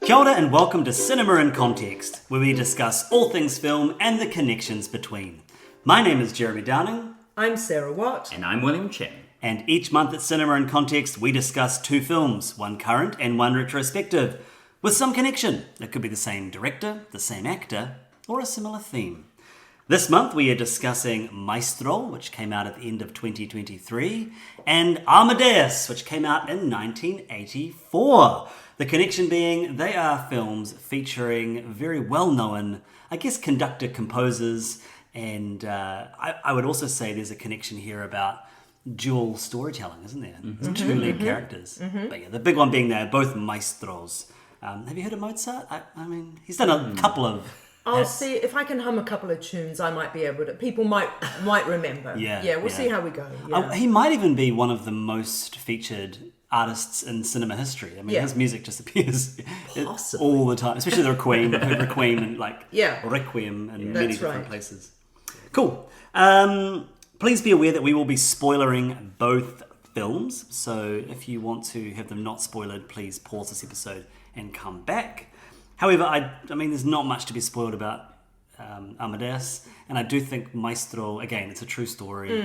Kia ora and welcome to Cinema in Context, where we discuss all things film and the connections between. My name is Jeremy Downing. I'm Sarah Watt. And I'm William Chen. And each month at Cinema in Context, we discuss two films, one current and one retrospective, with some connection. It could be the same director, the same actor, or a similar theme. This month we are discussing Maestro, which came out at the end of 2023, and Amadeus, which came out in 1984. The connection being they are films featuring very well-known, I guess, conductor composers, and I would also say there's a connection here about dual storytelling, isn't there? There's two lead characters. But yeah, the big one being they're both maestros. Have you heard of Mozart? I mean, he's done a couple of... I'll see if I can hum a couple of tunes. I might be able to. People might remember. We'll see how we go. Yeah. He might even be one of the most featured artists in cinema history. I mean, his music just appears all the time, especially the Requiem. I've heard Requiem and Requiem in many different places. Cool. Please be aware that we will be spoilering both films. So if you want to have them not spoiled, please pause this episode and come back. However, I mean, there's not much to be spoiled about Amadeus, and I do think Maestro, again, it's a true story,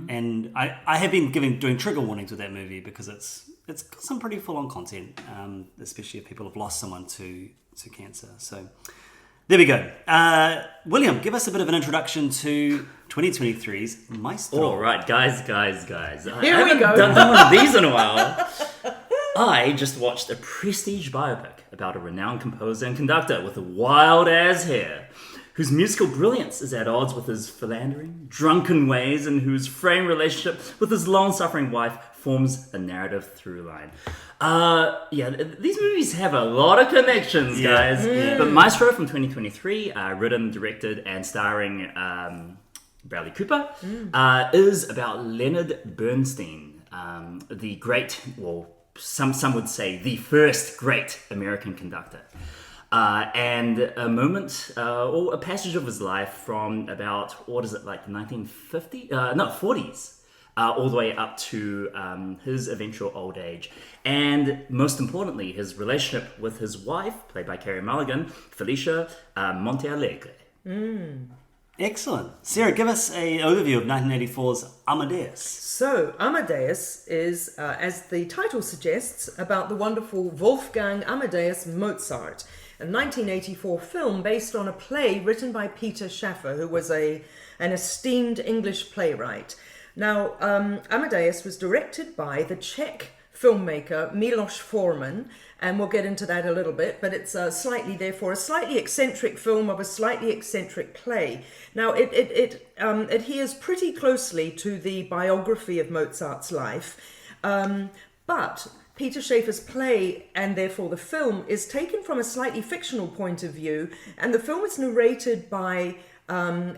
and I have been doing trigger warnings with that movie because it's got some pretty full-on content, especially if people have lost someone to cancer. So there we go. William, give us a bit of an introduction to 2023's Maestro. All right, guys. Here we go. Done one of these in a while. I just watched a prestige biopic about a renowned composer and conductor with wild-ass hair, whose musical brilliance is at odds with his philandering, drunken ways, and whose fraying relationship with his long-suffering wife forms a narrative through line. These movies have a lot of connections, guys. Yeah. But Maestro from 2023, written, directed, and starring Bradley Cooper, is about Leonard Bernstein, the great, some would say the first great American conductor. And a moment, or a passage of his life from about, 1950? 40s, all the way up to his eventual old age. And most importantly, his relationship with his wife, played by Carey Mulligan, Felicia Montealegre. Excellent. Sarah, give us an overview of 1984's Amadeus. So, Amadeus is, as the title suggests, about the wonderful Wolfgang Amadeus Mozart, a 1984 film based on a play written by Peter Shaffer, who was an esteemed English playwright. Now, Amadeus was directed by the Czech filmmaker Milos Forman, and we'll get into that a little bit, but it's a slightly eccentric film of a slightly eccentric play. Now, it adheres pretty closely to the biography of Mozart's life, but Peter Shaffer's play, and therefore the film, is taken from a slightly fictional point of view, and the film is narrated by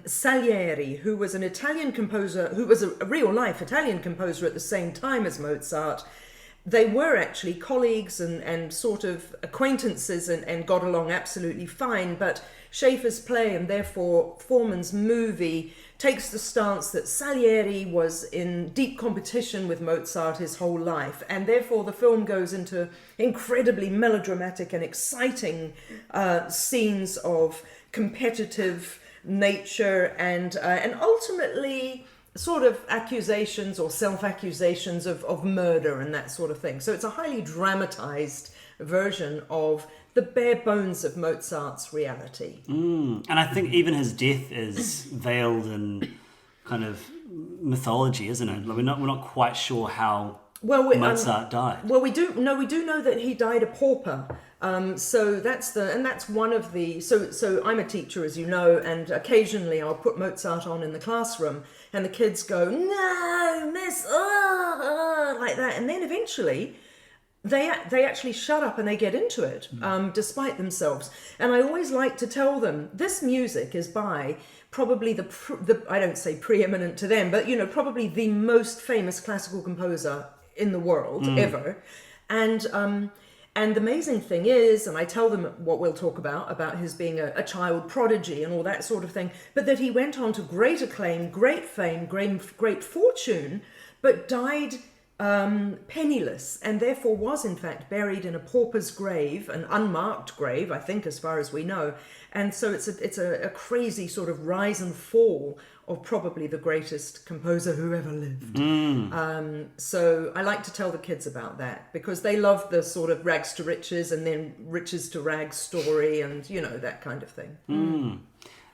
Salieri, who was an Italian composer, who was a real-life Italian composer at the same time as Mozart. They were actually colleagues and sort of acquaintances and got along absolutely fine, but Shaffer's play, and therefore Forman's movie, takes the stance that Salieri was in deep competition with Mozart his whole life, and therefore the film goes into incredibly melodramatic and exciting scenes of competitive nature and ultimately sort of accusations or self-accusations of murder and that sort of thing. So it's a highly dramatized version of the bare bones of Mozart's reality. And I think even his death is veiled in kind of mythology, isn't it? Like we're not quite sure how Mozart died. Well, we do know that he died a pauper. So that's one of the. So I'm a teacher, as you know, and occasionally I'll put Mozart on in the classroom, and the kids go, "No, miss," like that, and then eventually they actually shut up and they get into it, despite themselves. And I always like to tell them this music is by probably the I don't say preeminent to them, but probably the most famous classical composer in the world ever, and the amazing thing is, and I tell them what we'll talk about his being a child prodigy and all that sort of thing, but that he went on to great acclaim, great fame, great fortune, but died penniless, and therefore was in fact buried in a pauper's grave, an unmarked grave, I think, as far as we know. And so it's a crazy sort of rise and fall of probably the greatest composer who ever lived. So I like to tell the kids about that, because they love the sort of rags to riches and then riches to rags story, and that kind of thing.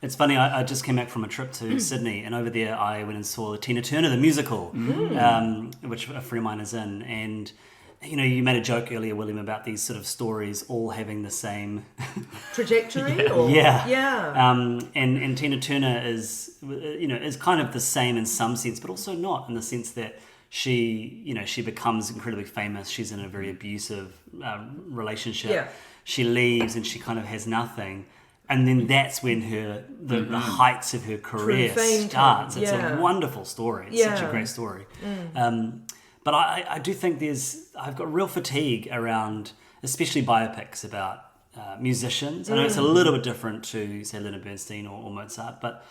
It's funny, I just came back from a trip to Sydney, and over there I went and saw Tina Turner, the musical, which a friend of mine is in. And, you made a joke earlier, William, about these sort of stories all having the same... trajectory? And Tina Turner is kind of the same in some sense, but also not, in the sense that she becomes incredibly famous. She's in a very abusive relationship. Yeah. She leaves and she kind of has nothing. And then that's when the heights of her career starts. It's a wonderful story. It's such a great story. But I do think I've got real fatigue around, especially biopics about musicians. I know it's a little bit different to, say, Leonard Bernstein or Mozart, but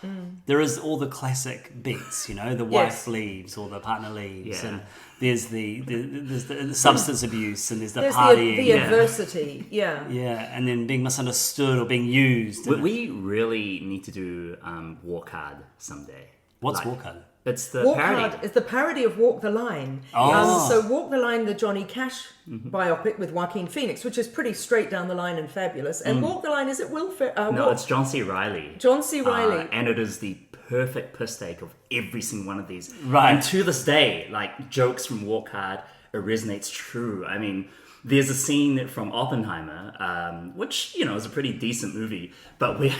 there is all the classic beats, the wife leaves or the partner leaves, and there's the substance abuse, and there's partying. The adversity, and then being misunderstood or being used. We really need to do Walk Hard someday. What's Walk Hard? It's the Walk parody. Hard is the parody of Walk the Line. So Walk the Line, the Johnny Cash biopic with Joaquin Phoenix, which is pretty straight down the line and fabulous. And Walk the Line, is it No, it's John C. Reilly. John C. Reilly. And it is the perfect piss take of every single one of these. Right. And to this day, jokes from Walk Hard, it resonates true. I mean, there's a scene from Oppenheimer, which, is a pretty decent movie, but where...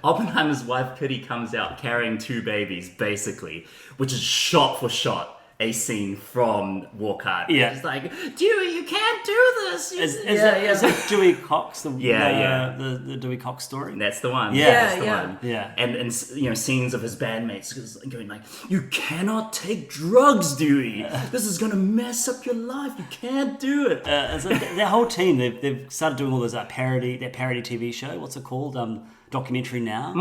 Oppenheimer's wife Kitty comes out carrying two babies, basically, which is shot for shot a scene from Walk Hard. Yeah. It's like, Dewey, you can't do this. Is it Dewey Cox? The Dewey Cox story? That's the one. That's the one. Yeah. And scenes of his bandmates going like, you cannot take drugs, Dewey. This is going to mess up your life. You can't do it. Their whole team, they've started doing all those parody TV show. What's it called? Documentary Now.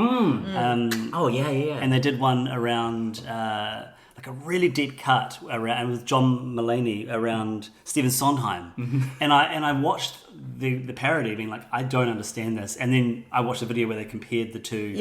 And they did one around like a really deep cut around with John Mulaney around Stephen Sondheim, and I watched the parody, being like, I don't understand this, and then I watched a video where they compared the two.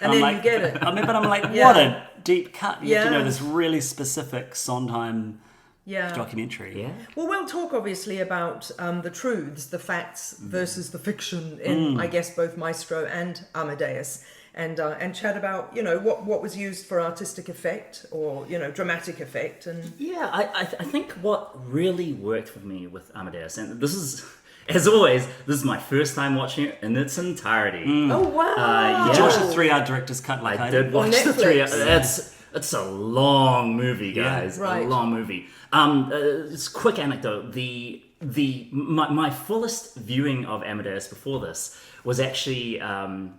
And then you get it. But I'm like, what a deep cut! You have to know this really specific Sondheim. Documentary. Well, we'll talk obviously about the truths, the facts versus the fiction in, I guess, both Maestro and Amadeus, and chat about what was used for artistic effect or dramatic effect. And I think what really worked for me with Amadeus, and this is, as always, this is my first time watching it in its entirety. Oh wow! Did you watch the 3-hour director's cut? I did watch the 3-hour. It's a long movie, guys. Right. A long movie. It's a quick anecdote. My fullest viewing of Amadeus before this was actually,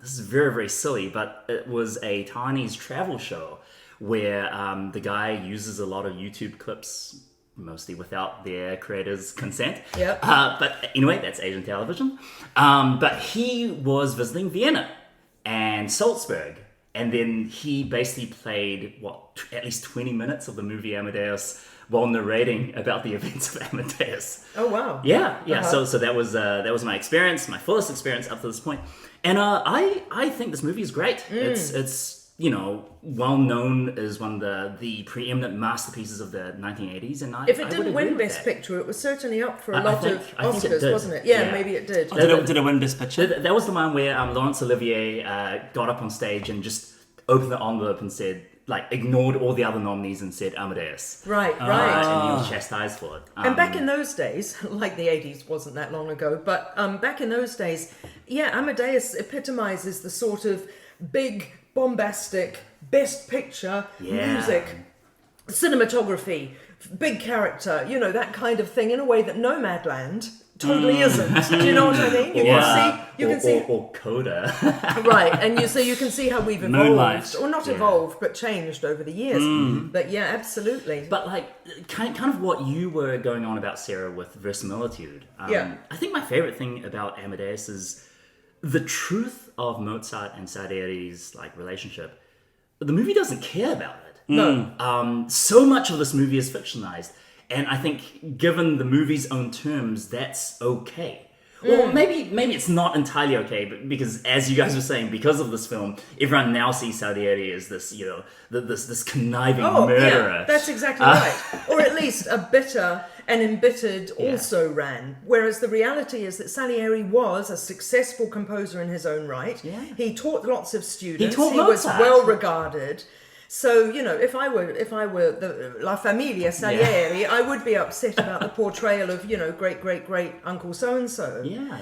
this is very, very silly, but it was a Chinese travel show where the guy uses a lot of YouTube clips, mostly without their creators' consent. But anyway, that's Asian television. But he was visiting Vienna and Salzburg. And then he basically played, at least 20 minutes of the movie Amadeus while narrating about the events of Amadeus. Oh, wow. Yeah. So that was my experience, my fullest experience up to this point. And I think this movie is great. It's well known as one of the preeminent masterpieces of the 1980s. And if it didn't win Best Picture, it was certainly up for a lot of Oscars, wasn't it? Yeah, maybe it did. Did it win Best Picture? That was the one where Laurence Olivier got up on stage and just opened the envelope and said, ignored all the other nominees and said Amadeus. Right. And he was chastised for it. And back in those days, like the 80s wasn't that long ago, but back in those days, Amadeus epitomizes the sort of big, bombastic, best picture, music, cinematography, big character, that kind of thing, in a way that Nomadland totally isn't. Do you know what I mean? You can see or Coda. Right, and you can see how we've evolved, Moonlight. or not evolved, but changed over the years. But absolutely. But kind of what you were going on about, Sarah, with verisimilitude. I think my favorite thing about Amadeus is the truth of Mozart and Salieri's relationship. The movie doesn't care about it. No. So much of this movie is fictionalized. And I think, given the movie's own terms, that's okay. Or maybe it's not entirely okay, but because, as you guys were saying, because of this film, everyone now sees Salieri as this, this conniving murderer. Yeah, that's exactly right. Or at least a bitter and embittered also ran. Whereas the reality is that Salieri was a successful composer in his own right. Yeah. He taught lots of students. He taught Mozart. Was well regarded. So, if I were the La Familia Salieri, I would be upset about the portrayal of, great Uncle so-and-so. Yeah,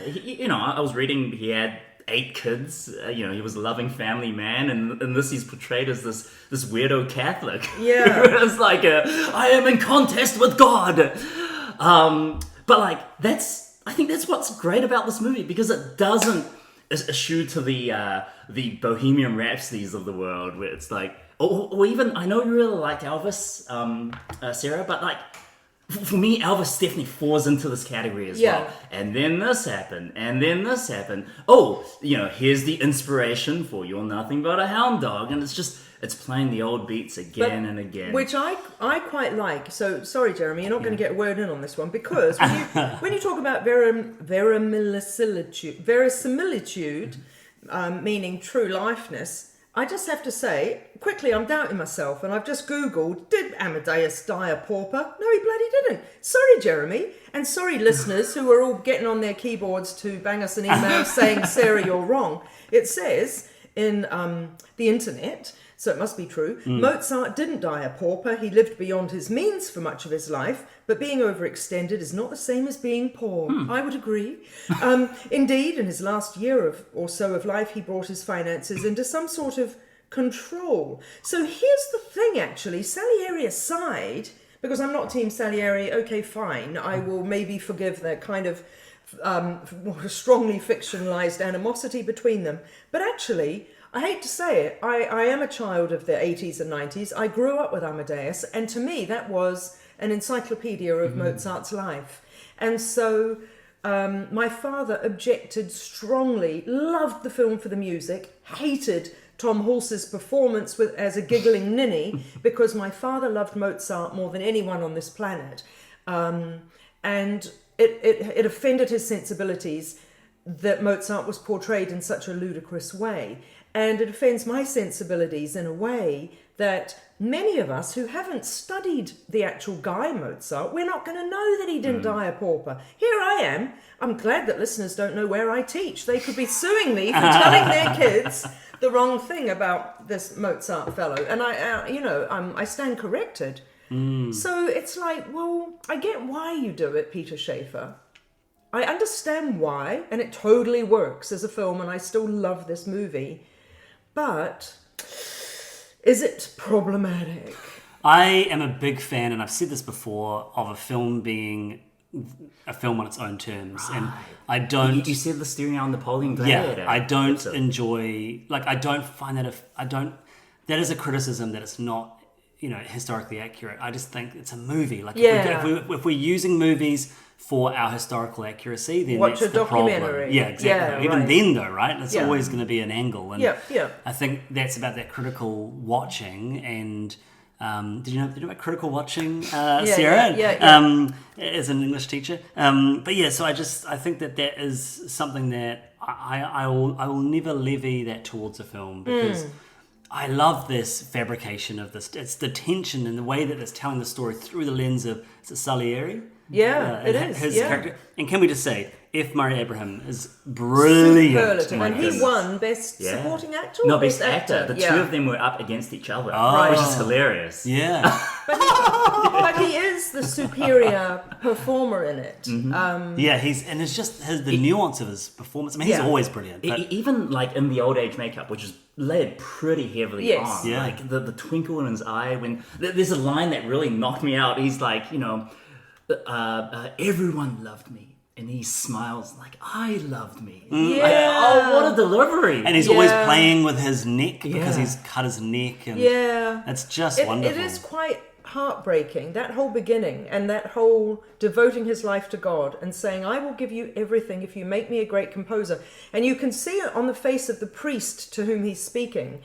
I was reading he had 8 kids, he was a loving family man, and in this he's portrayed as this weirdo Catholic. Yeah. It's like, I am in contest with God. But I think that's what's great about this movie, because it doesn't eschew to the Bohemian Rhapsodies of the world, where it's like, or even, I know you really like Elvis, Sarah, but for me, Elvis definitely falls into this category as well. And then this happened, and then this happened. Oh, here's the inspiration for You're Nothing But a Hound Dog, and it's playing the old beats again and again. Which I quite like. So, sorry, Jeremy, you're not going to get a word in on this one, because when you talk about verisimilitude, meaning true lifeness, I just have to say, quickly, I'm doubting myself, and I've just Googled, did Amadeus die a pauper? No, he bloody didn't. Sorry, Jeremy, and sorry, listeners, who are all getting on their keyboards to bang us an email saying, Sarah, you're wrong. It says in the internet, so it must be true, Mozart didn't die a pauper. He lived beyond his means for much of his life, but being overextended is not the same as being poor. I would agree. Indeed, in his last year or so of life, he brought his finances into some sort of control. So here's the thing, actually, Salieri aside, because I'm not Team Salieri, okay, fine, I will maybe forgive that kind of strongly fictionalized animosity between them. But actually, I hate to say it, I am a child of the 80s and 90s. I grew up with Amadeus, and to me that was an encyclopedia of Mozart's life. And so my father objected strongly, loved the film for the music, hated Tom Hulce's performance as a giggling ninny, because my father loved Mozart more than anyone on this planet. And it offended his sensibilities that Mozart was portrayed in such a ludicrous way. And it offends my sensibilities in a way that many of us who haven't studied the actual guy Mozart, we're not going to know that he didn't die a pauper. Here I am. I'm glad that listeners don't know where I teach. They could be suing me for telling their kids the wrong thing about this Mozart fellow. And I stand corrected. So it's like, well, I get why you do it, Peter Schaefer. I understand why, and it totally works as a film, and I still love this movie. But is it problematic? I am a big fan, and I've said this before, of a film being a film on its own terms. Right. And I don't... You said the steering on Napoleon Gladiator. Yeah, I don't enjoy... I don't find that... That is a criticism that it's not, historically accurate. I just think it's a movie. If we're using movies for our historical accuracy, then watch that's a documentary. Problem. Yeah, exactly. Yeah, even right. then, though, right? It's always going to be an angle. And yeah. I think that's about that critical watching. And did you know about critical watching, Sarah? Yeah. As an English teacher. But yeah, so I think that is something that I will never levy that towards a film, because I love this fabrication of this. It's the tension and the way that it's telling the story through the lens of Salieri. Yeah, it is. His character. And can we just say, F. Murray Abraham is brilliant. Superlative. And he won Best Supporting Actor? No, Best Actor. The two of them were up against each other, which is hilarious. Yeah. But he is the superior performer in it. Mm-hmm. It's just the nuance of his performance. I mean, he's always brilliant. But... Even in the old age makeup, which is layered pretty heavily on. Yeah. Like the twinkle in his eye. When there's a line that really knocked me out. He's like, everyone loved me. And he smiles like, I loved me. Yeah. What a delivery. And he's always playing with his neck because he's cut his neck. And it's just wonderful. It is quite heartbreaking, that whole beginning and that whole devoting his life to God and saying, I will give you everything if you make me a great composer. And you can see it on the face of the priest to whom he's speaking,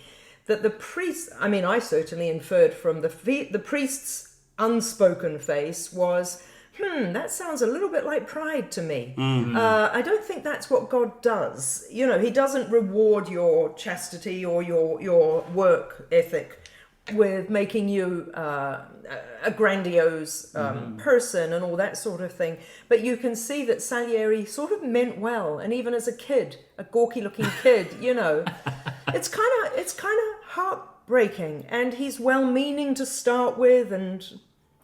that the priest, I certainly inferred from the priest's unspoken face was, that sounds a little bit like pride to me. I don't think that's what God does. You know, he doesn't reward your chastity or your work ethic with making you a grandiose person and all that sort of thing. But you can see that Salieri sort of meant well, and even as a kid, a gawky-looking kid, you know, it's kind of heartbreaking. And he's well-meaning to start with, and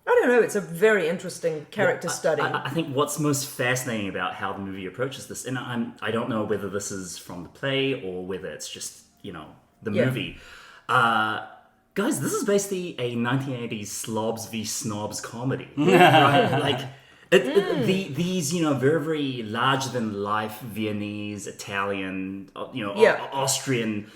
I don't know, it's a very interesting character study. I think what's most fascinating about how the movie approaches this, and I don't know whether this is from the play or whether it's just, the movie. Guys, this is basically a 1980s slobs v snobs comedy, right? Like, these, very, very larger-than-life Viennese, Italian, Austrian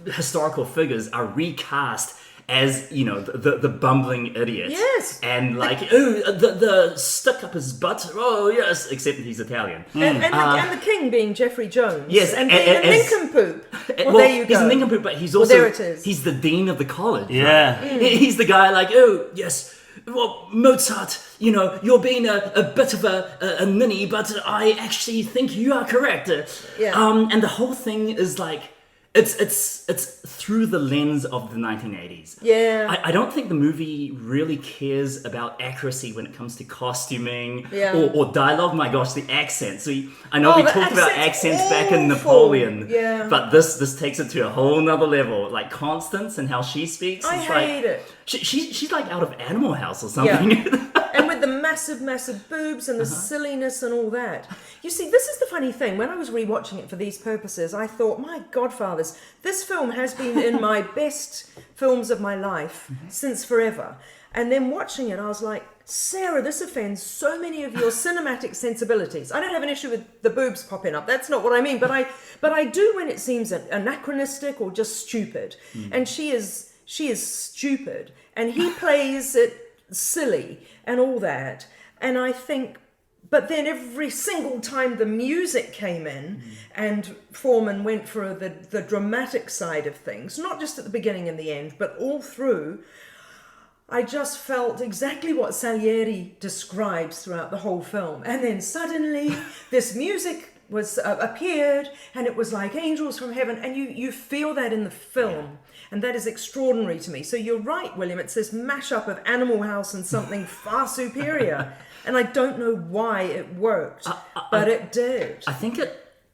historical figures are recast as, the bumbling idiot. Yes. And the stuck up his butt. Oh, yes. Except he's Italian. And the king being Jeffrey Jones. Yes. And being a nincompoop. Well, there you go. He's a nincompoop, but he's also... there it is. He's the dean of the college. Yeah. Right? He's the guy yes... Well, Mozart, you're being a bit of a ninny, but I actually think you are correct. And the whole thing is it's through the lens of the 1980s. Yeah. I don't think the movie really cares about accuracy when it comes to costuming or dialogue. My gosh, the accents. I know we talked about accents back in Napoleon. Yeah. But this takes it to a whole nother level. Like Constance and how she speaks. I hate it. She's like out of Animal House or something. Yeah. And with the massive boobs and the silliness and all that. You see, this is the funny thing. When I was rewatching it for these purposes, I thought, my godfathers, this film has been in my best films of my life since forever. And then watching it, I was like, Sarah, this offends so many of your cinematic sensibilities. I don't have an issue with the boobs popping up. That's not what I mean. But I do when it seems anachronistic or just stupid. And she is stupid. And he plays it silly and all that. And I think, but then every single time the music came in and Foreman went for the dramatic side of things, not just at the beginning and the end, but all through, I just felt exactly what Salieri describes throughout the whole film. And then suddenly this music was appeared, and it was like angels from heaven, and you feel that in the film. And that is extraordinary to me. So you're right, William. It's this mashup of Animal House and something far superior. And I don't know why it worked, but it did. I think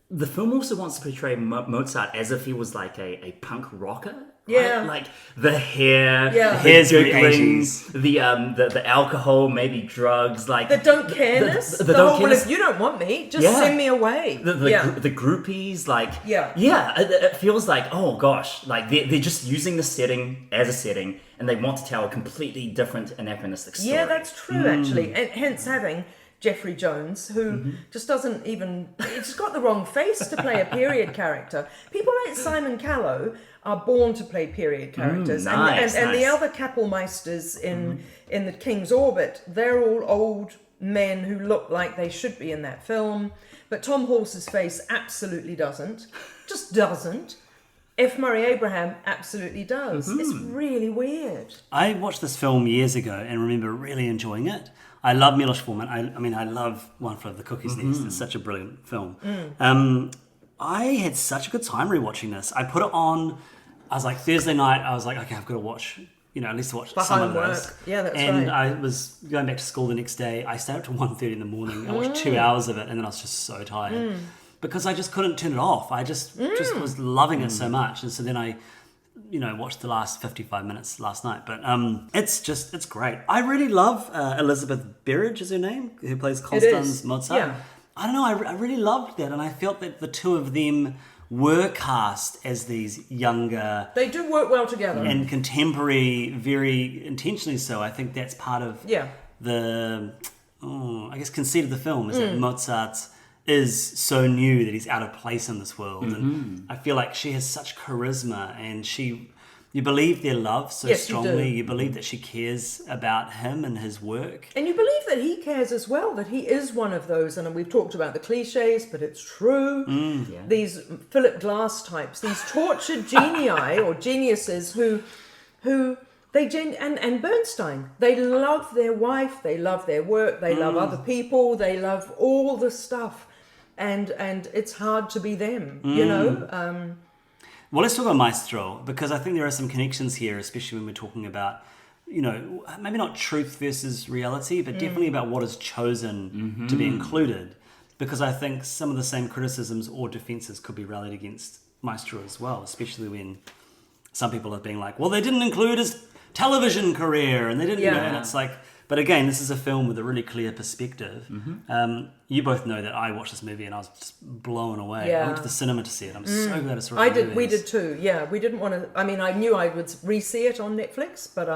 the film also wants to portray Mozart as if he was like a punk rocker. Yeah. Right? Like the hair, the hair's giggling, the alcohol, maybe drugs, like the don't careness. The don't whole, well, if you don't want me, just send me away. The groupies, it feels like, oh gosh, like they're just using the setting as a setting, and they want to tell a completely different anachronistic story. Yeah, that's true actually, and hence having Jeffrey Jones, who just doesn't even... It's got the wrong face to play a period character. People like Simon Callow are born to play period characters. Nice. And the other Kapellmeisters in the King's Orbit, they're all old men who look like they should be in that film. But Tom Horse's face absolutely doesn't. Just doesn't. F. Murray Abraham absolutely does. It's really weird. I watched this film years ago and remember really enjoying it. I love Milos Forman. I love One Flew Over the Cuckoo's Nest. It's such a brilliant film. I had such a good time rewatching this. I put it on, I was like, Thursday night, I was like, okay, I've got to watch, at least watch some of this. Yeah, that's and right. I was going back to school the next day. I stayed up till 1:30 in the morning. I watched 2 hours of it, and then I was just so tired. Because I just couldn't turn it off. I just was loving it so much. And so then I watched the last 55 minutes last night. But it's great. I really love Elizabeth Berridge is her name, who plays Constance Mozart. Yeah. I don't know, I really loved that. And I felt that the two of them were cast as these younger... They do work well together. And contemporary, very intentionally so. I think that's part of the, conceit of the film, is that Mozart is so new that he's out of place in this world. And I feel like she has such charisma, and you believe their love so strongly. You believe that she cares about him and his work. And you believe that he cares as well, that he is one of those, and we've talked about the cliches, but it's true. These Philip Glass types, these tortured genii or geniuses who And Bernstein, they love their wife, they love their work, they love other people, they love all the stuff, and it's hard to be them, you know. Well, let's talk about Maestro, because I think there are some connections here, especially when we're talking about, you know, maybe not truth versus reality, but definitely about what is chosen to be included. Because I think some of the same criticisms or defenses could be rallied against Maestro as well, especially when some people are being like, well, they didn't include his television career, and they didn't, you know, and it's like, but again, this is a film with a really clear perspective. You both know that I watched this movie and I was just blown away. I went to the cinema to see it. I'm so glad I saw it. We did too. Yeah, we didn't want to. I mean, I knew I would re-see it on Netflix, but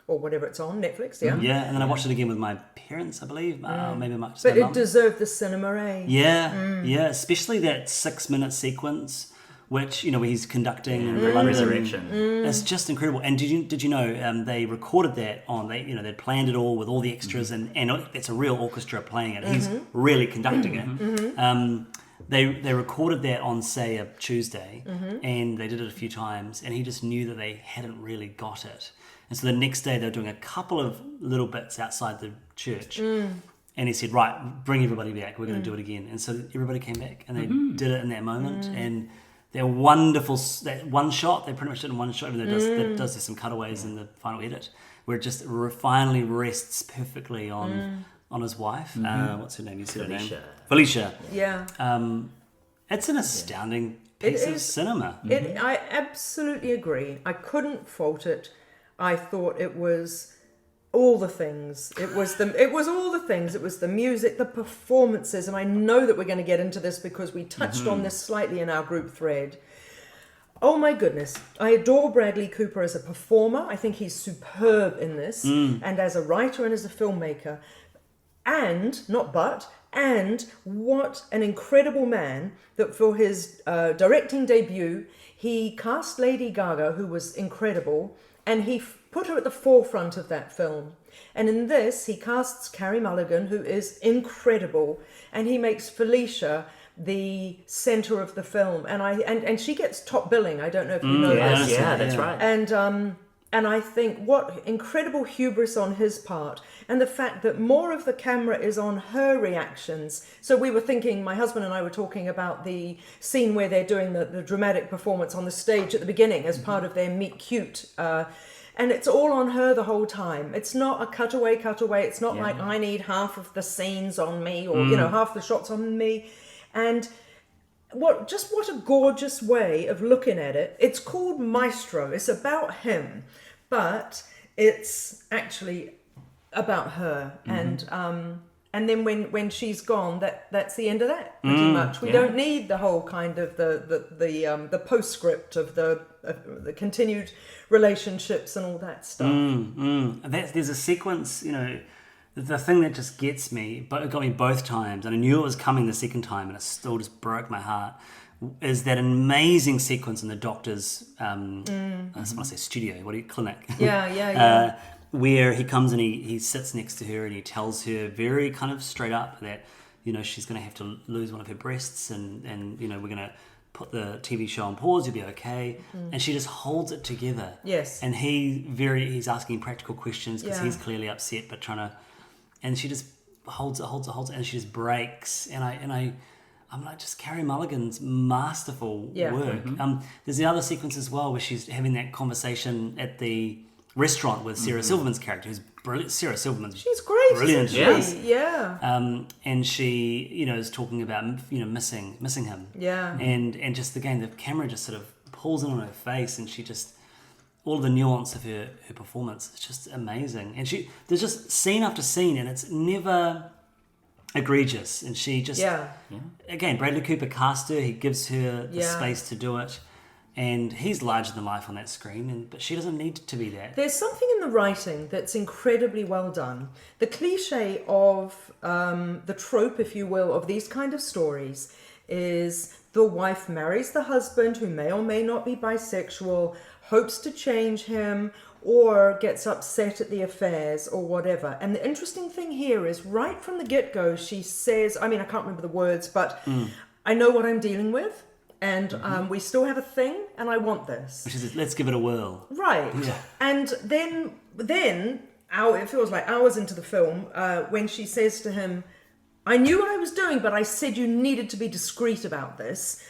or whatever it's on Netflix. Yeah. Yeah, and then I watched it again with my parents, I believe. Maybe much. But it deserved the cinema, eh? Yeah, yeah. Especially that 6-minute sequence, which, you know, where he's conducting and Resurrection. It's just incredible. And did you know they recorded that on, they'd planned it all with all the extras, and it's a real orchestra playing it. He's really conducting it. They recorded that on, say, a Tuesday, and they did it a few times, and he just knew that they hadn't really got it. And so the next day they were doing a couple of little bits outside the church. And he said, right, bring everybody back. We're going to do it again. And so everybody came back, and they did it in that moment. And they're wonderful. That one shot, they pretty much did it in one shot. Even though it does have some cutaways in the final edit, where it just finally rests perfectly on his wife. What's her name? You said her name? Felicia. Yeah. It's an astounding piece of cinema. I absolutely agree. I couldn't fault it. I thought it was all the things. It was all the things. It was the music, the performances, and I know that we're going to get into this because we touched on this slightly in our group thread. Oh my goodness. I adore Bradley Cooper as a performer. I think he's superb in this, and as a writer and as a filmmaker. And what an incredible man that for his directing debut, he cast Lady Gaga, who was incredible, and he put her at the forefront of that film. And in this, he casts Carey Mulligan, who is incredible, and he makes Felicia the center of the film. And she gets top billing. I don't know if you know this. Yeah, that's right. And I think what incredible hubris on his part, and the fact that more of the camera is on her reactions. So we were thinking, my husband and I were talking about the scene where they're doing the dramatic performance on the stage at the beginning as part of their meet cute. And it's all on her the whole time. It's not a cutaway. It's not like I need half of the scenes on me, or half the shots on me. And what a gorgeous way of looking at it. It's called Maestro. It's about him, but it's actually about her. And then when she's gone, that's the end of that. Pretty much. We don't need the whole kind of the postscript of the continued relationships and all that stuff. There's a sequence, the thing that just gets me, but it got me both times, and I knew it was coming the second time, and it still just broke my heart, is that amazing sequence in the doctor's, I just want to say studio, clinic. Yeah. Where he comes and he sits next to her and he tells her very kind of straight up that, she's going to have to lose one of her breasts, and we're going to put the TV show on pause, you'll be okay. And she just holds it together. Yes. And he's asking practical questions because he's clearly upset, but and she just holds it, and she just breaks. And I'm like, just Carey Mulligan's masterful work. There's the other sequence as well where she's having that conversation at the restaurant with Sarah Silverman's character, who's brilliant. Sarah Silverman's she's great, brilliant. Yeah. And she, is talking about missing him. Yeah. And just again, the camera just sort of pulls in on her face, and she just, all the nuance of her performance is just amazing. And there's just scene after scene, and it's never egregious. And she just again, Bradley Cooper cast her. He gives her the space to do it. And he's larger than life on that screen, but she doesn't need to be that. There's something in the writing that's incredibly well done. The cliche of the trope, if you will, of these kind of stories is the wife marries the husband, who may or may not be bisexual, hopes to change him, or gets upset at the affairs or whatever. And the interesting thing here is right from the get-go, she says, I can't remember the words, but I know what I'm dealing with. and we still have a thing, and I want this. Which is, let's give it a whirl. Right. Yeah. And then it feels like hours into the film, when she says to him, I knew what I was doing, but I said you needed to be discreet about this.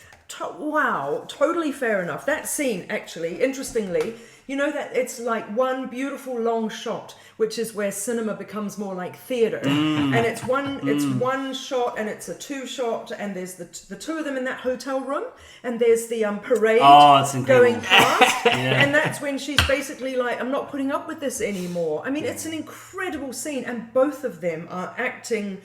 Wow, totally fair enough. That scene, actually, interestingly, you know that it's like one beautiful long shot, which is where cinema becomes more like theatre. And it's one shot, and it's a two shot, and there's the two of them in that hotel room, and there's the parade going past. And that's when she's basically like, I'm not putting up with this anymore. I mean, it's an incredible scene, and both of them are acting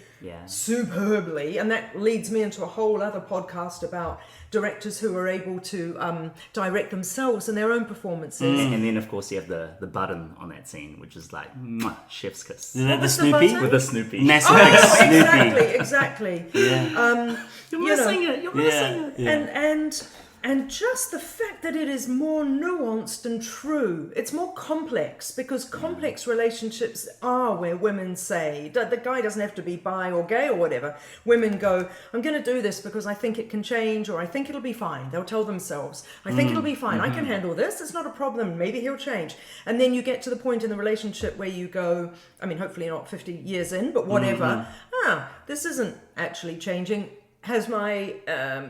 superbly, and that leads me into a whole other podcast about directors who are able to direct themselves and their own performances. And then, of course, you have the button on that scene, which is like, chef's kiss. Is that the Snoopy? With the Snoopy. Massive Snoopy. Exactly. Yeah. You're missing it. You're missing it. Yeah. And just the fact that it is more nuanced and true. It's more complex, because complex relationships are where women say, the guy doesn't have to be bi or gay or whatever. Women go, I'm going to do this because I think it can change, or I think it'll be fine. They'll tell themselves, I think it'll be fine. I can handle this. It's not a problem. Maybe he'll change. And then you get to the point in the relationship where you go, I mean, hopefully not 50 years in, but whatever. This isn't actually changing. Has my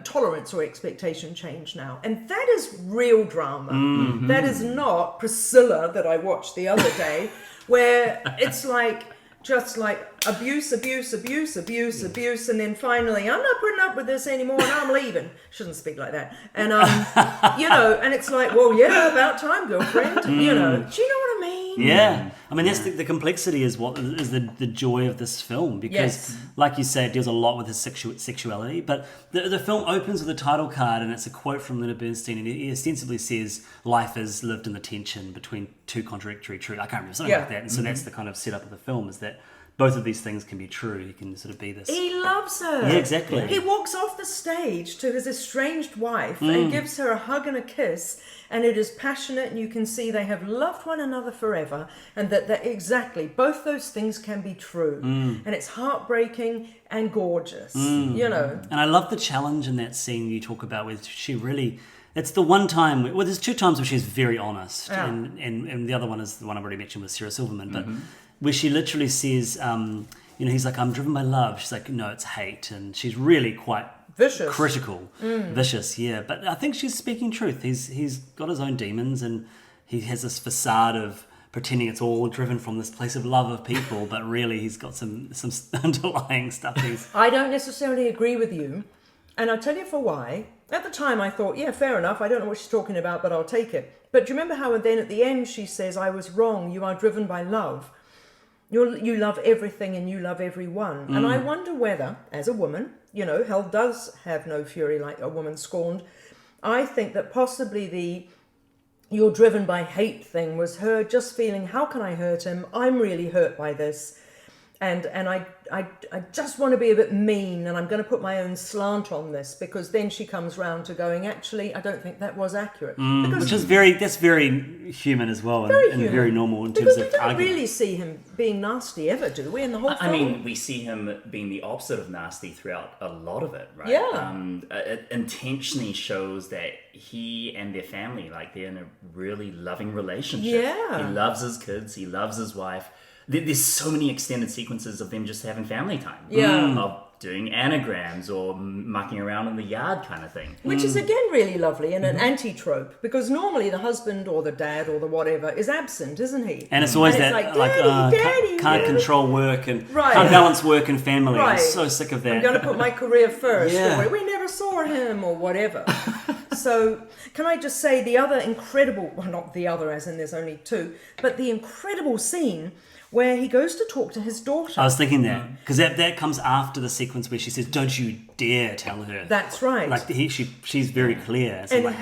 tolerance or expectation changed now? And that is real drama. That is not Priscilla that I watched the other day, where it's like, just like abuse, and then finally, I'm not putting up with this anymore, and I'm leaving. Shouldn't speak like that. And and it's like, well, yeah, about time, girlfriend. Do you know what I mean? Yeah, I mean, that's the complexity is what is the joy of this film, because, like you say, it deals a lot with his sexuality. But the film opens with a title card, and it's a quote from Leonard Bernstein, and he ostensibly says life is lived in the tension between two contradictory truths. I can't remember, something like that. And so that's the kind of setup of the film, is that both of these things can be true. He can sort of be this. He loves her. Yeah, exactly. He walks off the stage to his estranged wife and gives her a hug and a kiss, and it is passionate, and you can see they have loved one another forever, and that exactly, both those things can be true. And it's heartbreaking and gorgeous, And I love the challenge in that scene you talk about, where she really... It's the one time... Well, there's two times where she's very honest, and the other one is the one I've already mentioned with Sarah Silverman, but... where she literally says, he's like, I'm driven by love. She's like, no, it's hate. And she's really quite vicious, critical, vicious, But I think she's speaking truth. He's got his own demons, and he has this facade of pretending it's all driven from this place of love of people, but really he's got some underlying stuff. I don't necessarily agree with you, and I'll tell you for why. At the time I thought, yeah, fair enough, I don't know what she's talking about, but I'll take it. But do you remember how then at the end she says, I was wrong, you are driven by love. You love everything and you love everyone. And I wonder whether, as a woman, hell does have no fury like a woman scorned. I think that possibly the you're driven by hate thing was her just feeling, how can I hurt him? I'm really hurt by this. And I just want to be a bit mean, and I'm going to put my own slant on this, because then she comes round to going, actually, I don't think that was accurate. Which is that's very human as well, and very normal in terms of we don't really see him being nasty ever, do we, in the whole film? I mean, we see him being the opposite of nasty throughout a lot of it, right? Yeah. It intentionally shows that he and their family, like, they're in a really loving relationship. Yeah. He loves his kids, he loves his wife. There's so many extended sequences of them just having family time. Of doing anagrams or mucking around in the yard kind of thing. Which is, again, really lovely and an anti-trope, because normally the husband or the dad or the whatever is absent, isn't he? And it's always Daddy, can't control work and can't balance work and family. I'm so sick of that. I'm going to put my career first. Or we never saw him or whatever. So can I just say the other incredible, well, not the other as in there's only two, but the incredible scene where he goes to talk to his daughter. I was thinking that, because that comes after the sequence where she says, don't you dare tell her. That's right. Like, she's very clear. So and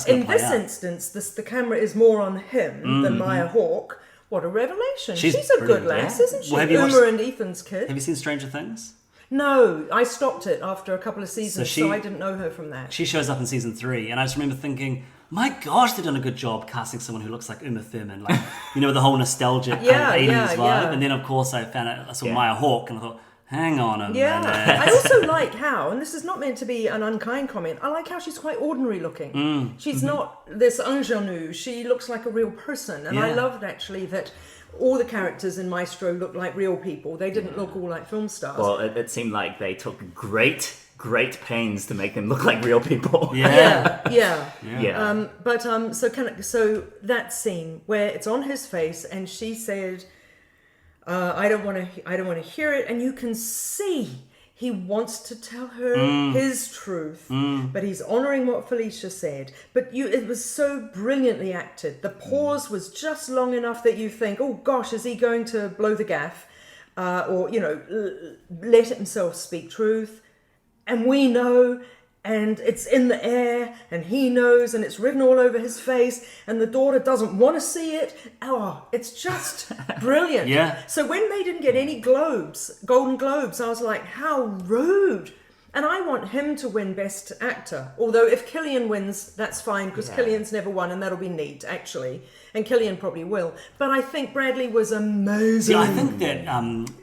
in this instance, the camera is more on him than Maya Hawke. What a revelation. She's a good lass, isn't she? Uma and Ethan's kid. Have you seen Stranger Things? No, I stopped it after a couple of seasons, so I didn't know her from that. She shows up in season 3, and I just remember thinking, my gosh, they've done a good job casting someone who looks like Uma Thurman, like, the whole nostalgic kind of 80s vibe. And then, of course, I saw Maya Hawke, and I thought, Hang on a minute. Yeah, I also like how, and this is not meant to be an unkind comment, I like how she's quite ordinary looking. She's not this ingenue. She looks like a real person, and I loved actually that all the characters in Maestro looked like real people. They didn't look all like film stars. Well, it seemed like they took great pains to make them look like real people. Yeah. Yeah. So that scene where it's on his face, and she said, "I don't want to hear it," and you can see he wants to tell her his truth, but he's honouring what Felicia said. But it was so brilliantly acted. The pause was just long enough that you think, "Oh gosh, is he going to blow the gaff?" Or let himself speak truth. And we know, and it's in the air, and he knows, and it's written all over his face, and the daughter doesn't want to see it. Oh, it's just brilliant. Yeah. So when they didn't get any Golden Globes, I was like, how rude. And I want him to win Best Actor. Although if Cillian wins, that's fine, because Cillian's never won, and that'll be neat, actually. And Cillian probably will. But I think Bradley was amazing. Yeah, I think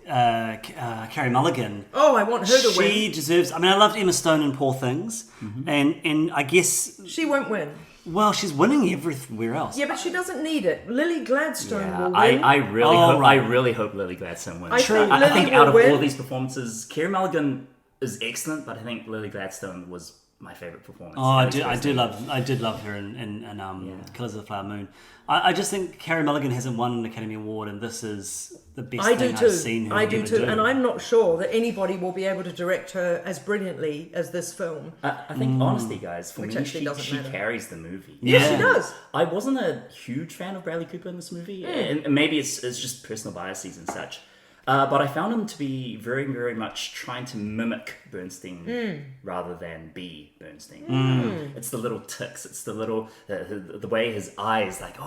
that Carey Mulligan... Oh, I want her to win. She deserves... I mean, I loved Emma Stone in Poor Things. And I guess... She won't win. Well, she's winning everywhere else. Yeah, but she doesn't need it. Lily Gladstone will win. I really hope Lily Gladstone wins. I think out of all these performances, Carey Mulligan is excellent, but I think Lily Gladstone was my favourite performance. Oh, I did love her in Killers of the Flower Moon. I just think Carey Mulligan hasn't won an Academy Award, and this is the best thing I've seen her ever do. And I'm not sure that anybody will be able to direct her as brilliantly as this film. I think, honestly, guys, for me, she carries the movie. Yeah, she does. I wasn't a huge fan of Bradley Cooper in this movie, and maybe it's just personal biases and such. But I found him to be very, very much trying to mimic Bernstein rather than be Bernstein. It's the little tics, it's the little, the way his eyes, like,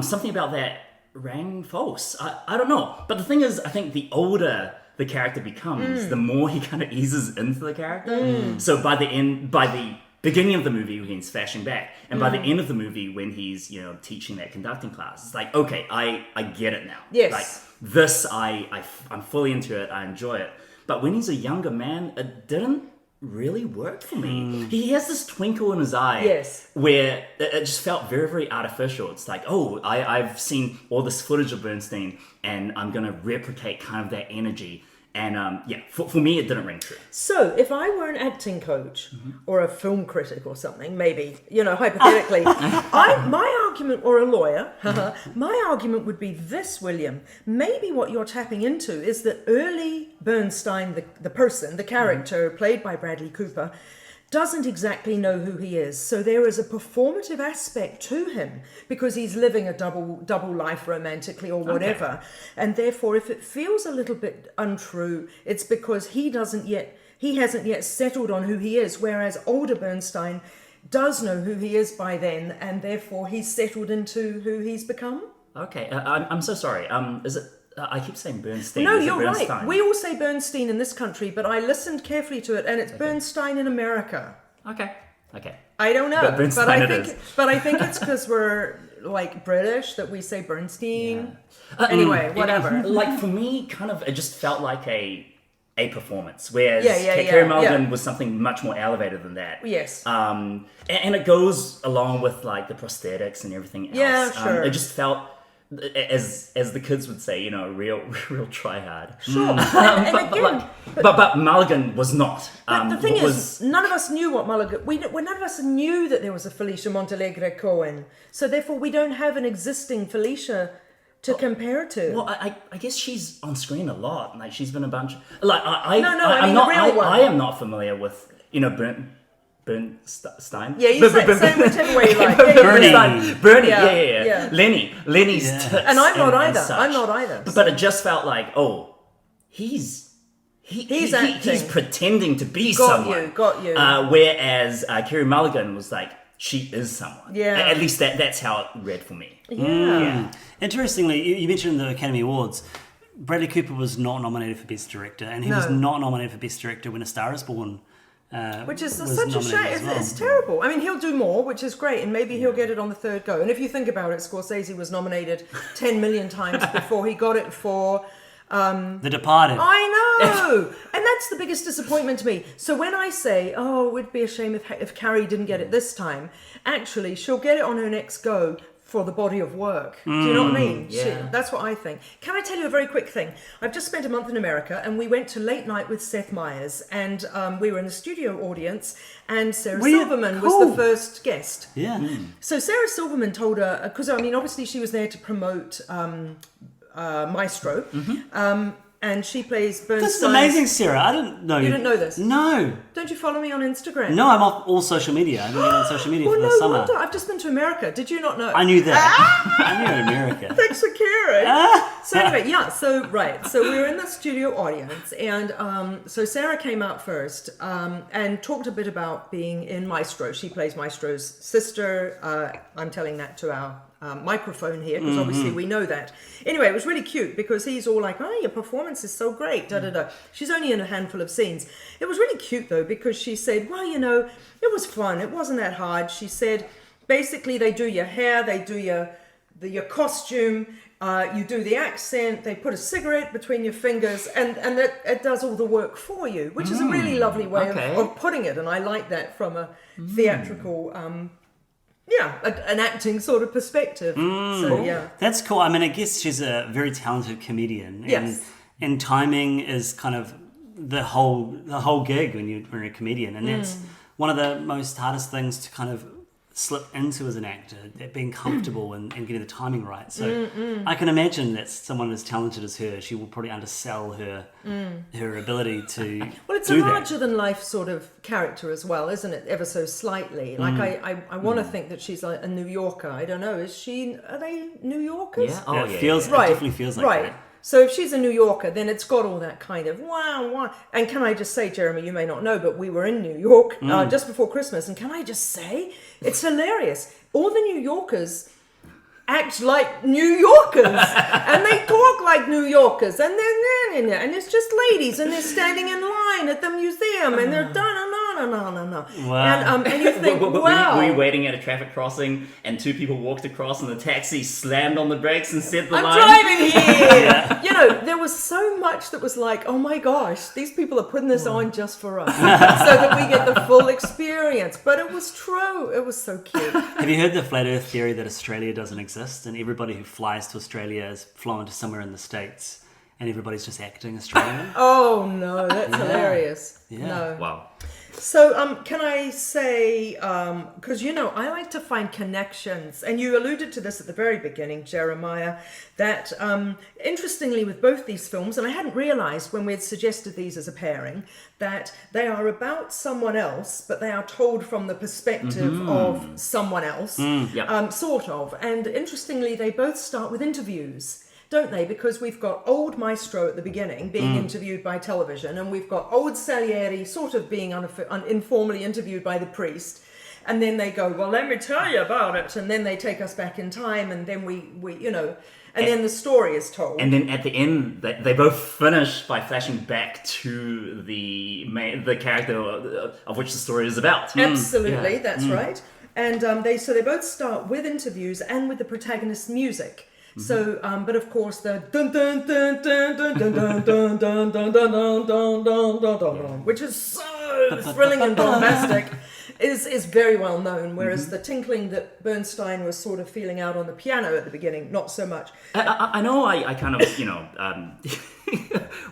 something about that rang false. I don't know. But the thing is, I think the older the character becomes, the more he kind of eases into the character. So by the beginning of the movie when he's flashing back, and by the end of the movie when he's teaching that conducting class, it's like, okay, I get it now. Yes. Like this, I'm fully into it. I enjoy it. But when he's a younger man, it didn't really work for me. He has this twinkle in his eye, where it just felt very, very artificial. It's like, I've seen all this footage of Bernstein, and I'm gonna replicate kind of that energy. And for me, it didn't ring true. So, if I were an acting coach or a film critic or something, maybe, hypothetically, my argument, or a lawyer, my argument would be this, William. Maybe what you're tapping into is that early Bernstein, the person, the character played by Bradley Cooper, doesn't exactly know who he is. So there is a performative aspect to him because he's living a double life romantically or whatever. Okay. And therefore, if it feels a little bit untrue, it's because he hasn't yet settled on who he is, whereas older Bernstein does know who he is by then, and therefore he's settled into who he's become. Okay, I'm so sorry. Is it? I keep saying Bernstein. No, you're right. We all say Bernstein in this country, but I listened carefully to it, and it's Bernstein in America. Okay. I don't know, but I think it's because we're like British that we say Bernstein. Yeah. Anyway, whatever. Like for me, kind of, it just felt like a performance, whereas Carey Mulligan was something much more elevated than that. Yes. And it goes along with like the prosthetics and everything else. Yeah, sure. It just felt, as the kids would say, real try hard. Sure. But Mulligan was not. But the thing is, none of us knew what Mulligan. None of us knew that there was a Felicia Montealegre Cohen. So therefore, we don't have an existing Felicia to compare to. Well, I guess she's on screen a lot. Like she's been a bunch. Like I mean the real one. I am not familiar with Bernstein? Yeah, you say whichever way you like. Bernie, yeah. Lenny's tits. And I'm not either. But it just felt like, he's pretending to be someone. Got you. Whereas Carey Mulligan was like, she is someone. Yeah. At least that's how it read for me. Yeah. Interestingly, you mentioned the Academy Awards. Bradley Cooper was not nominated for Best Director, and he was not nominated for Best Director when A Star Is Born. Which is such a shame. It's terrible. I mean, he'll do more, which is great, and maybe he'll get it on the third go. And if you think about it, Scorsese was nominated 10 million times before he got it for The Departed. I know! And that's the biggest disappointment to me. So when I say, oh, it would be a shame if Carey didn't get it this time, actually, she'll get it on her next go for the body of work. Do you know what I mean? Yeah. That's what I think. Can I tell you a very quick thing? I've just spent a month in America, and we went to Late Night with Seth Meyers, and we were in the studio audience, and Sarah Silverman was the first guest. Yeah. So Sarah Silverman told her, because I mean, obviously she was there to promote Maestro, and she plays Bernstein. This is amazing, Sarah. I didn't know. You didn't know this? No. Don't you follow me on Instagram? No, I'm off all social media. I've been on social media for the summer. Wonder. I've just been to America. Did you not know? I knew that. I knew America. Thanks for caring. So anyway, so we were in the studio audience, and so Sarah came out first and talked a bit about being in Maestro. She plays Maestro's sister. I'm telling that to our microphone here, because obviously we know that. Anyway, it was really cute because he's all like, oh, your performance is so great, da-da-da. She's only in a handful of scenes. It was really cute though, because she said, well, you know, it was fun, it wasn't that hard. She said, basically they do your hair, they do your costume, you do the accent, they put a cigarette between your fingers, and it does all the work for you, which is a really lovely way of putting it, and I like that from a theatrical an acting sort of perspective. So yeah, that's cool. I mean, I guess she's a very talented comedian. And timing is kind of the whole gig when you're a comedian, and that's one of the most hardest things to kind of slip into as an actor, that being comfortable and getting the timing right. So I can imagine that someone as talented as her, she will probably undersell her ability to well, it's do a larger than life sort of character as well, isn't it? Ever so slightly. Like I want to think that she's like a New Yorker. I don't know. Are they New Yorkers? Yeah. It definitely feels like that. So if she's a New Yorker, then it's got all that kind of wow. And can I just say, Jeremy, you may not know, but we were in New York just before Christmas. And can I just say, it's hilarious. All the New Yorkers act like New Yorkers. And they talk like New Yorkers. And and it's just ladies. And they're standing in line at the museum. And they're no. Wow. And you think, wow. Were you waiting at a traffic crossing and two people walked across and the taxi slammed on the brakes and said the line? I'm driving here! You know, there was so much that was like, oh my gosh, these people are putting this on just for us. So that we get the full experience. But it was true. It was so cute. Have you heard the flat earth theory that Australia doesn't exist and everybody who flies to Australia is flown to somewhere in the States and everybody's just acting Australian? Oh no, that's hilarious. Yeah. No. Wow. So can I say, because you know, I like to find connections, and you alluded to this at the very beginning, Jeremiah, that interestingly with both these films, and I hadn't realized when we had suggested these as a pairing, that they are about someone else, but they are told from the perspective of someone else, sort of. And interestingly, they both start with interviews, don't they? Because we've got old Maestro at the beginning being interviewed by television, and we've got old Salieri sort of being informally interviewed by the priest, and then they go, well, let me tell you about it, and then they take us back in time, and then we you know, and then the story is told. And then at the end, they both finish by flashing back to the character of which the story is about. Absolutely, that's right. And they both start with interviews and with the protagonist's music. So, but of course the dun dun dun dun dun dun dun dun dun dun dun dun dun dun dun dun, which is so thrilling and bombastic, is very well known. Whereas the tinkling that Bernstein was sort of feeling out on the piano at the beginning, not so much. I know I kind of, you know,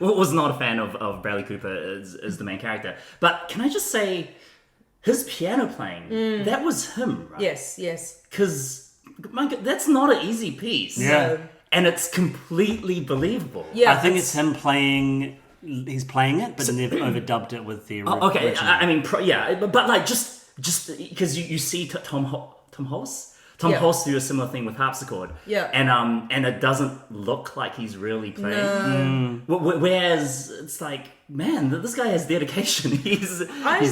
was not a fan of Bradley Cooper as the main character. But can I just say, his piano playing, that was him, right? Yes. Because that's not an easy piece. Yeah. And it's completely believable. Yeah. I think it's him playing, he's playing it, but then they've overdubbed it with the original. Okay, I mean, but like, just because you see Tom Hulse do a similar thing with harpsichord. Yeah. And it doesn't look like he's really playing. No. Whereas it's like, man, this guy has dedication. He's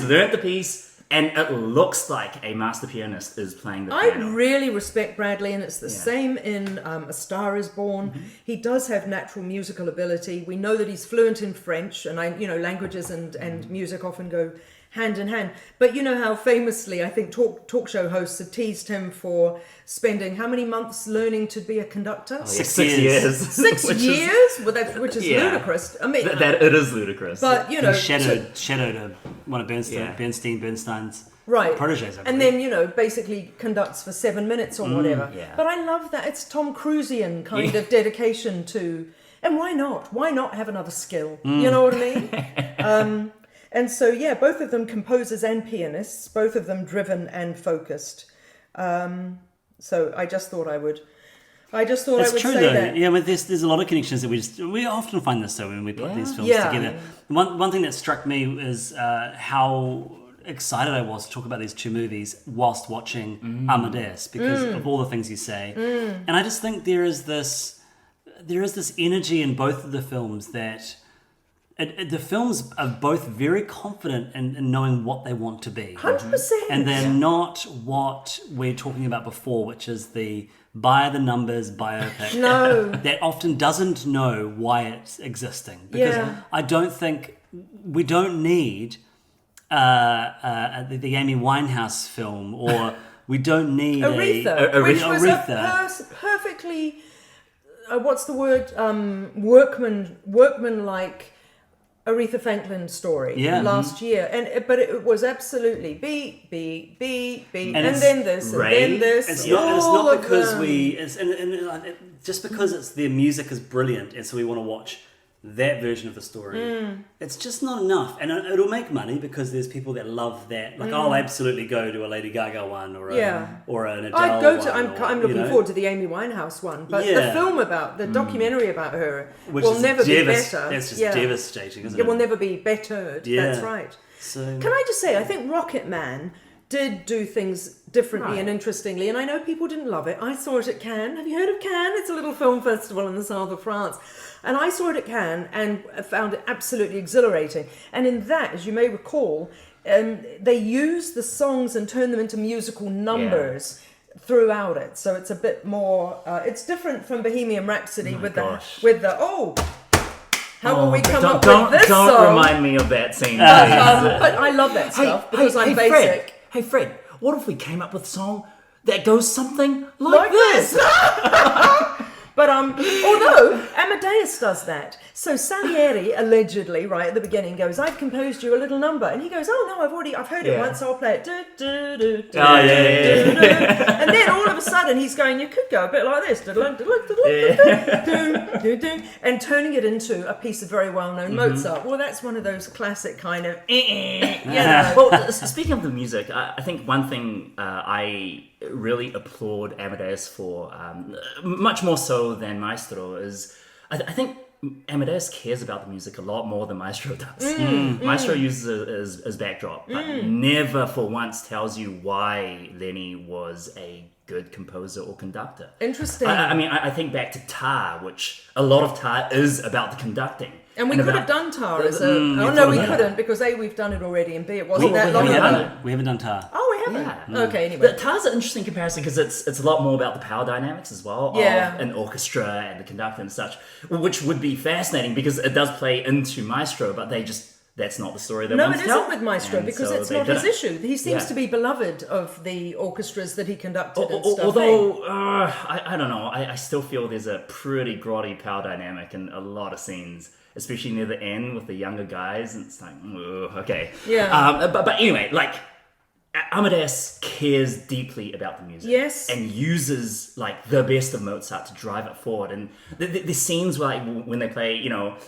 learned the piece. And it looks like a master pianist is playing the piano. I really respect Bradley, and it's the same in A Star Is Born. He does have natural musical ability. We know that he's fluent in French, and languages and music often go hand in hand. But you know how famously, I think talk show hosts have teased him for spending how many months learning to be a conductor? 6 years. 6 years? Which is ludicrous. I mean, that it is ludicrous. But you know, he shadowed one of Bernstein's proteges. And then basically conducts for 7 minutes or whatever. Yeah. But I love that it's Tom Cruisian kind of dedication to. And why not? Why not have another skill? You know what I mean? And so, both of them composers and pianists, both of them driven and focused. So I just thought I would. It's true, say though. that. Yeah, but there's a lot of connections that we often find this though when we put these films together. One thing that struck me is how excited I was to talk about these two movies whilst watching Amadeus because of all the things you say, and I just think there is this energy in both of the films that. The films are both very confident in knowing what they want to be. 100%. And they're not what we're talking about before, which is the by-the-numbers biopic. No. That often doesn't know why it's existing. Because I don't think... We don't need the Amy Winehouse film, or we don't need Aretha. Which was a perfectly... what's the word? Workman-like... Aretha Franklin story last year, but it was absolutely beat, and then this, and then this. It's not because just because it's their music is brilliant, and so we want to watch that version of the story. It's just not enough, and it'll make money because there's people that love that. Like I'll absolutely go to a Lady Gaga one or an Adele I'd go to. one. I'm looking forward to the Amy Winehouse one, but the film about the documentary about her will never be better. It's just devastating, isn't it? It will never be bettered. Yeah. That's right. So can I just say, I think Rocket Man did do things differently and interestingly, and I know people didn't love it. I saw it at Cannes. Have you heard of Cannes? It's a little film festival in the south of France. And I saw it at Cannes and found it absolutely exhilarating. And in that, as you may recall, they use the songs and turn them into musical numbers throughout it. So it's a bit more... it's different from Bohemian Rhapsody how will we come up with this song? Don't remind me of that scene. But I love that stuff because I'm basic. Fred, what if we came up with a song that goes something like this? But although Amadeus does that, so Salieri allegedly, right at the beginning, goes, "I've composed you a little number," and he goes, "Oh no, I've heard it once. I'll play it." And then all of a sudden he's going, "You could go a bit like this," and turning it into a piece of very well-known Mozart. Well, that's one of those classic kind of. Well, speaking of the music, I think one thing I really applaud Amadeus for, much more so than Maestro, is I think Amadeus cares about the music a lot more than Maestro does. Maestro uses it as backdrop, but never for once tells you why Lenny was a good composer or conductor. Interesting. I mean, I think back to Tar, which a lot of Tar is about the conducting. And we could have done Tar as a... Oh, no, we couldn't, because A, we've done it already, and B, it wasn't that long ago. We haven't done Tar. Oh, we haven't? Yeah. Okay, anyway. But Tar's an interesting comparison because it's a lot more about the power dynamics as well of an orchestra and the conductor and such, which would be fascinating because it does play into Maestro, but that's not the story they want to tell. No, it isn't with Maestro because it's not his issue. He seems to be beloved of the orchestras that he conducted and stuff. Although, I don't know, I still feel there's a pretty grotty power dynamic in a lot of scenes, especially near the end with the younger guys, and it's like, okay. Yeah. But anyway, like, Amadeus cares deeply about the music. Yes. And uses, like, the best of Mozart to drive it forward. And the scenes where, like, when they play, the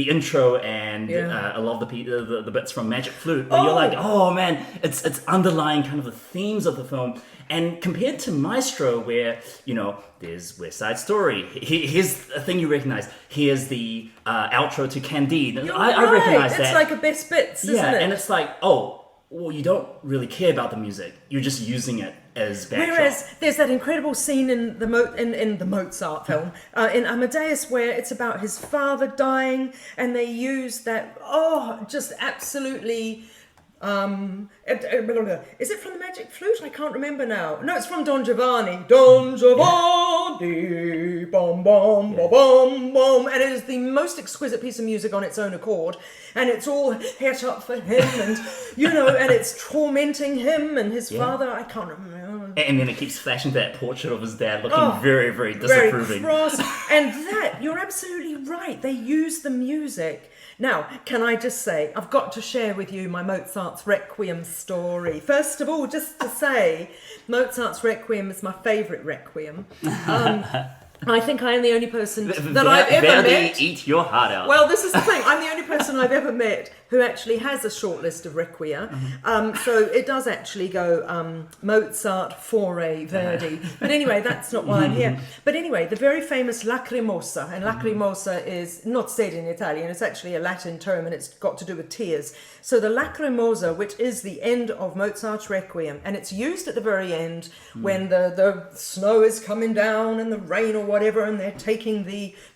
intro and a lot of the bits from Magic Flute, where you're like, oh, man, it's underlying kind of the themes of the film. And compared to Maestro, where, there's West Side Story. Here's a thing you recognize. Here's the outro to Candide. I recognize that. It's like a best bits, isn't it? And it's like, well, you don't really care about the music. You're just using it as backdrop. Whereas there's that incredible scene in the Mozart film, in Amadeus, where it's about his father dying, and they use that, just absolutely Is it from the Magic Flute? I can't remember now. No, it's from Don Giovanni. Don Giovanni, bom bom bom bom bom, and it is the most exquisite piece of music on its own accord, and it's all het up for him, and and it's tormenting him and his father. I can't remember. And then it keeps flashing that portrait of his dad, looking very, very disapproving. Very cross. And you're absolutely right. They use the music. Now, can I just say, I've got to share with you my Mozart's Requiem story. First of all, just to say, Mozart's Requiem is my favourite Requiem. I think I am the only person that I've ever met. Eat your heart out. Well, this is the thing. I'm the only person I've ever met who actually has a short list of Requiem. So it does actually go Mozart, Fauré, Verdi. But anyway, that's not why I'm here. But anyway, the very famous Lacrimosa, and Lacrimosa is not said in Italian. It's actually a Latin term, and it's got to do with tears. So the Lacrimosa, which is the end of Mozart's Requiem, and it's used at the very end when the snow is coming down and the rain or whatever, and they're taking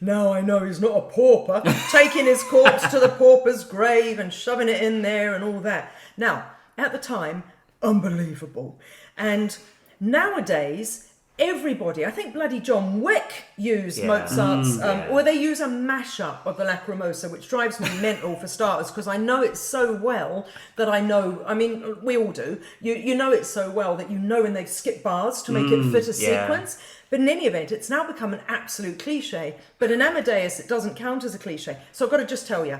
now I know he's not a pauper, taking his corpse to the pauper's grave and shoving it in there and all that. Now, at the time, unbelievable. And nowadays, everybody, I think bloody John Wick used Mozart's, or they use a mashup of the Lacrimosa, which drives me mental for starters, because I know it so well that we all do, you know it so well that when they skip bars to make it fit a sequence. But in any event, it's now become an absolute cliche. But in Amadeus, it doesn't count as a cliche. So I've got to just tell you,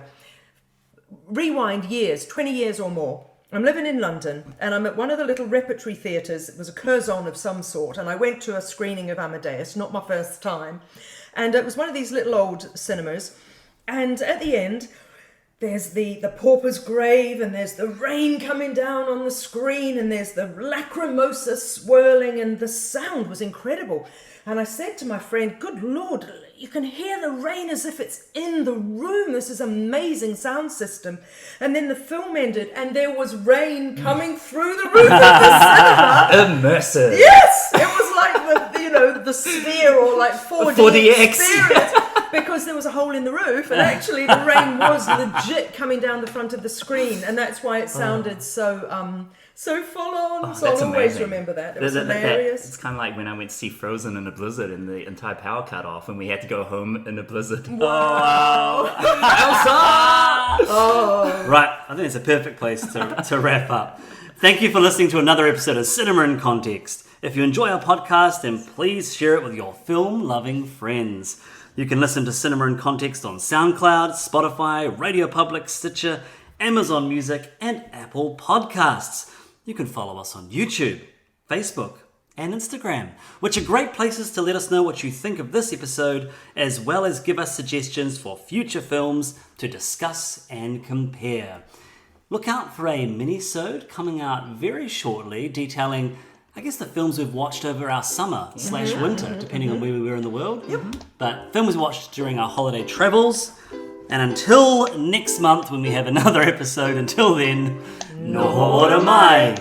rewind years, 20 years or more. I'm living in London, and I'm at one of the little repertory theatres. It was a Curzon of some sort, and I went to a screening of Amadeus, not my first time. And it was one of these little old cinemas. And at the end, there's the pauper's grave, and there's the rain coming down on the screen, and there's the Lacrimosa swirling, and the sound was incredible. And I said to my friend, good Lord, you can hear the rain as if it's in the room. This is amazing sound system. And then the film ended, and there was rain coming through the roof of the cinema. Immersive. Yes! It was like the sphere, or like 4D experience. Because there was a hole in the roof, and actually the rain was legit coming down the front of the screen, and that's why it sounded so full on. So I'll always remember that. It was hilarious. It's kind of like when I went to see Frozen in a blizzard, and the entire power cut off, and we had to go home in a blizzard. Wow! Elsa! Oh. Right, I think it's a perfect place to wrap up. Thank you for listening to another episode of Cinema in Context. If you enjoy our podcast, then please share it with your film-loving friends. You can listen to Cinema in Context on SoundCloud, Spotify, Radio Public, Stitcher, Amazon Music, and Apple Podcasts. You can follow us on YouTube, Facebook, and Instagram, which are great places to let us know what you think of this episode, as well as give us suggestions for future films to discuss and compare. Look out for a mini-sode coming out very shortly, detailing the films we've watched over our summer / winter, depending on where we were in the world. Yep. But films we watched during our holiday travels. And until next month when we have another episode, until then, no hora mai.